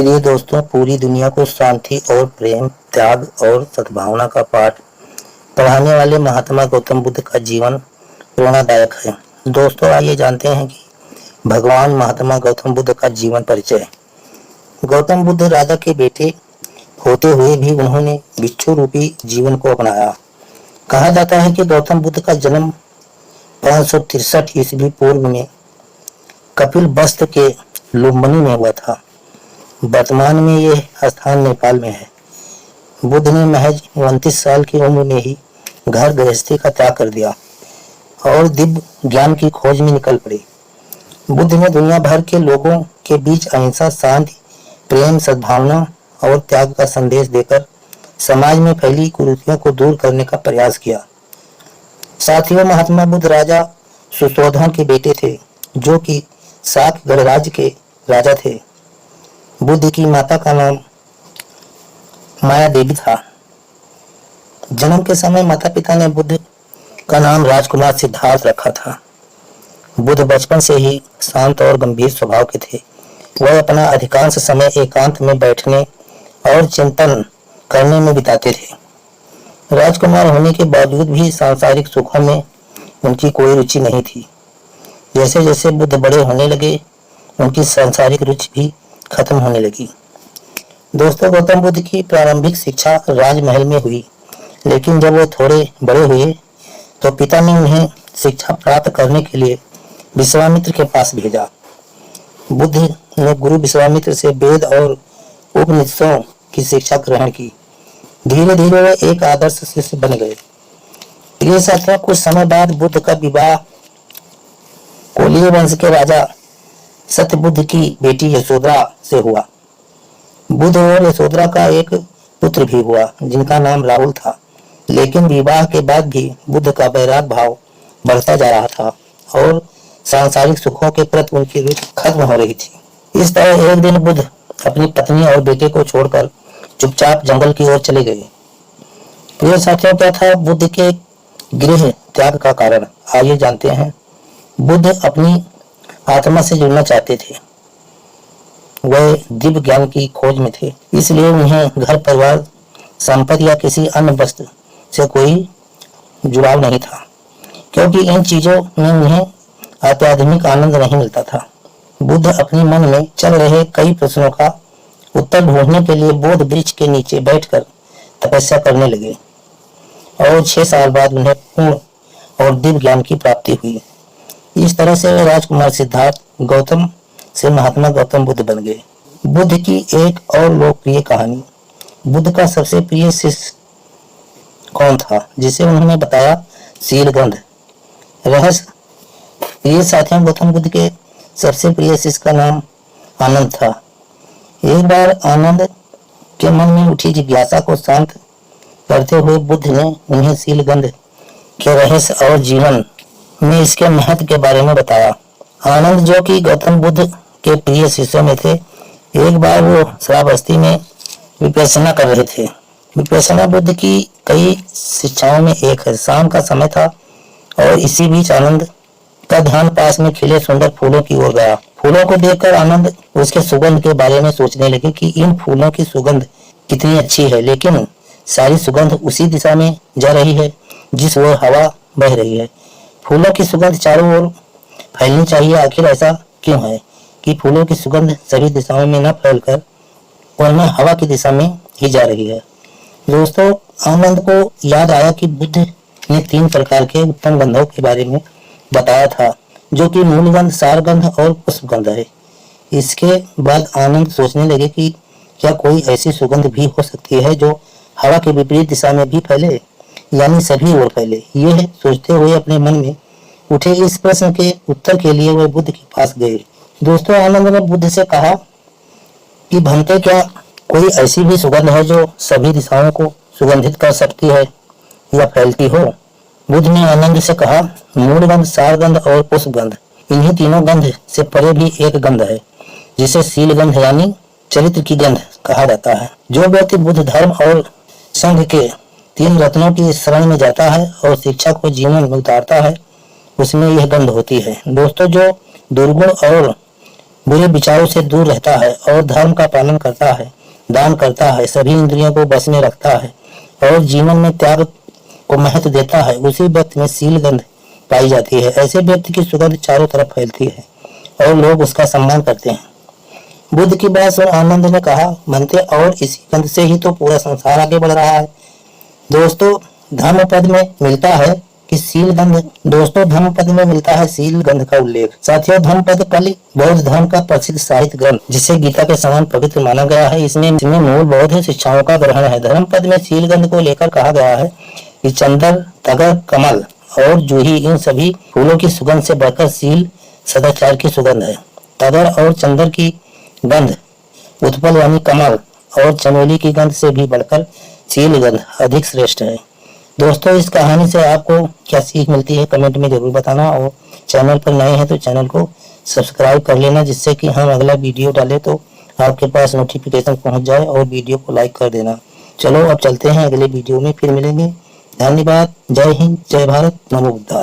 प्रिय दोस्तों, पूरी दुनिया को शांति और प्रेम, त्याग और सद्भावना का पाठ पढ़ाने वाले महात्मा गौतम बुद्ध का जीवन प्रेरणादायक है। दोस्तों, आइए जानते हैं कि भगवान महात्मा गौतम बुद्ध का जीवन परिचय। गौतम बुद्ध राजा के बेटे होते हुए भी उन्होंने भिक्षु रूपी जीवन को अपनाया। कहा जाता है कि गौतम बुद्ध का जन्म 563 ईस्वी पूर्व में कपिल वस्तु के लुम्बिनी में हुआ था। वर्तमान में यह स्थान नेपाल में है। बुद्ध ने महज 29 साल की उम्र में ही घर गृहस्थी का त्याग कर दिया और दिव्य ज्ञान की खोज में निकल पड़े। बुद्ध ने दुनिया भर के लोगों के बीच अहिंसा, शांति, प्रेम, सद्भावना और त्याग का संदेश देकर समाज में फैली कुरीतियों को दूर करने का प्रयास किया। साथियों, महात्मा बुद्ध राजा सुशोधन के बेटे थे, जो कि शाक गणराज्य के राजा थे। बुद्ध की माता का नाम माया देवी था। जन्म के समय माता पिता ने बुद्ध का नाम राजकुमार सिद्धार्थ रखा था। बुद्ध बचपन से ही शांत और गंभीर स्वभाव के थे। वह अपना अधिकांश समय एकांत में बैठने और चिंतन करने में बिताते थे। राजकुमार होने के बावजूद भी सांसारिक सुखों में उनकी कोई रुचि नहीं थी। जैसे जैसे बुद्ध बड़े होने लगे, उनकी सांसारिक रुचि भी खत्म होने लगी। दोस्तों, गौतम बुद्ध की प्रारंभिक शिक्षा राजमहल में हुई, लेकिन जब वो थोड़े बड़े हुए तो पिता ने उन्हें शिक्षा प्राप्त करने के लिए विश्वामित्र के पास भेजा। बुद्ध ने गुरु विश्वामित्र से वेद और उपनिषदों की शिक्षा ग्रहण की। धीरे धीरे वे एक आदर्श शिष्य बन गए। प्रिय साथियों, कुछ समय बाद बुद्ध का विवाह कोलीय वंश के राजा सत्यबुद्ध की बेटी यशोधरा से हुआ। बुद्ध और यशोधरा का एक पुत्र भी हुआ, जिनका नाम राहुल था। लेकिन विवाह के बाद भी बुद्ध का वैराग भाव बढ़ता जा रहा था और सांसारिक सुखों के प्रति उनकी रुचि खत्म हो रही थी। इस तरह एक दिन बुद्ध अपनी पत्नी और बेटे को छोड़कर चुपचाप जंगल की ओर चले गए। प्रिय साथियों, क्या था बुद्ध के गृह त्याग का कारण? आइए जानते हैं। बुद्ध अपनी आत्मा से जुड़ना चाहते थे। वह दिव्य ज्ञान की खोज में थे, इसलिए उन्हें घर परिवार, संपत्ति या किसी अन्य वस्तु से कोई जुड़ाव नहीं था, क्योंकि इन चीजों में उन्हें आध्यात्मिक आनंद नहीं मिलता था। बुद्ध अपने मन में चल रहे कई प्रश्नों का उत्तर ढूंढने के लिए बोध वृक्ष के नीचे बैठकर तपस्या करने लगे और 6 साल बाद उन्हें पूर्ण और दिव्य ज्ञान की प्राप्ति हुई। इस तरह से राजकुमार सिद्धार्थ गौतम से महात्मा गौतम बुद्ध बन गए। बुद्ध की एक और लोकप्रिय कहानी। बुद्ध का सबसे प्रिय शिष्य कौन था, जिसे उन्होंने बताया? शीलगंध। रहस्य। प्रिय साथियों, गौतम बुद्ध के सबसे प्रिय शिष्य का नाम आनंद था। एक बार आनंद के मन में उठी जिज्ञासा को शांत करते हुए बुद्ध ने उन्हें शीलगंध के रहस्य और जीवन में इसके महत्व के बारे में बताया। आनंद, जो कि गौतम बुद्ध के प्रिय शिष्यों में थे, एक बार वो श्रावस्ती में विपश्यना कर रहे थे। विपश्यना बुद्ध की कई शिक्षाओं में एक है। शाम का समय था और इसी बीच आनंद का ध्यान पास में खिले सुंदर फूलों की ओर गया। फूलों को देखकर आनंद उसके सुगंध के बारे में सोचने लगे कि इन फूलों की सुगंध कितनी अच्छी है, लेकिन सारी सुगंध उसी दिशा में जा रही है जिस ओर हवा बह रही है। फूलों की सुगंध चारों ओर फैलनी चाहिए। आखिर ऐसा क्यों है कि फूलों की सुगंध सभी दिशाओं में न फैलकर वरना हवा की दिशा में ही जा रही है? दोस्तों, आनंद को याद आया कि बुद्ध ने 3 प्रकार के उत्तम गंधों के बारे में बताया था, जो कि मूलगंध, सारगंध और पुष्पगंध है। इसके बाद आनंद सोचने लगे कि क्या कोई ऐसी सुगंध भी हो सकती है जो हवा के विपरीत दिशा में भी फैले, यानी सभी ओर फैले। यह सोचते हुए अपने मन में उठे इस प्रश्न के उत्तर के लिए वह बुद्ध के पास गए। दोस्तों, आनंद ने बुद्ध से कहा कि भंते, क्या कोई ऐसी भी सुगंध है जो सभी दिशाओं को सुगंधित कर सकती है या फैलती हो? बुद्ध ने आनंद से कहा, मूलगंध, सारगंध और पुष्पगंध। इन्हीं तीनों गंध से परे भी एक गंध है, जिसे शीलगंध यानी चरित्र की गंध कहा जाता है। जो व्यक्ति बुद्ध धर्म और संघ के 3 रत्नों की शरण में जाता है और शिक्षा को जीवन में उतारता है, उसमें यह गंध होती है। दोस्तों, जो दुर्गुण और बुरे विचारों से दूर रहता है और धर्म का पालन करता है, दान करता है, सभी इंद्रियों को बस में रखता है और जीवन में त्याग को महत्व देता है, उसी व्यक्ति में शील गंध पाई जाती है। ऐसे व्यक्ति की सुगंध चारों तरफ फैलती है और लोग उसका सम्मान करते हैं। बुद्ध की बात सुन आनंद ने कहा, बनते और इसी गंध से ही तो पूरा संसार आगे बढ़ रहा है। दोस्तों धर्म पद में मिलता है कि शील गंध धर्म पद में मिलता है शील गंध का उल्लेख। साथियों धर्म पद कली बौद्ध धर्म का प्रसिद्ध साहित्य ग्रंथ जिसे गीता के समान पवित्र माना गया है। इसमें मूल बौद्ध शिक्षाओं का ग्रहण है। धर्म पद में शील गंध को लेकर कहा गया है कि चंदन, तगर, कमल और जूही इन सभी फूलों की सुगंध से बढ़कर शील सदाचार की सुगंध है। तगर और चंदन की गंध, उत्पल यानी कमल और चमेली की गंध से भी बढ़कर शील गंध अधिक श्रेष्ठ है। दोस्तों इस कहानी से आपको क्या सीख मिलती है कमेंट में जरूर बताना और चैनल पर नए हैं तो चैनल को सब्सक्राइब कर लेना, जिससे कि हम अगला वीडियो डालें तो आपके पास नोटिफिकेशन पहुंच जाए और वीडियो को लाइक कर देना। चलो अब चलते हैं अगले वीडियो में, फिर मिलेंगे। धन्यवाद। जय हिंद, जय भारत, नमो बुद्धाय।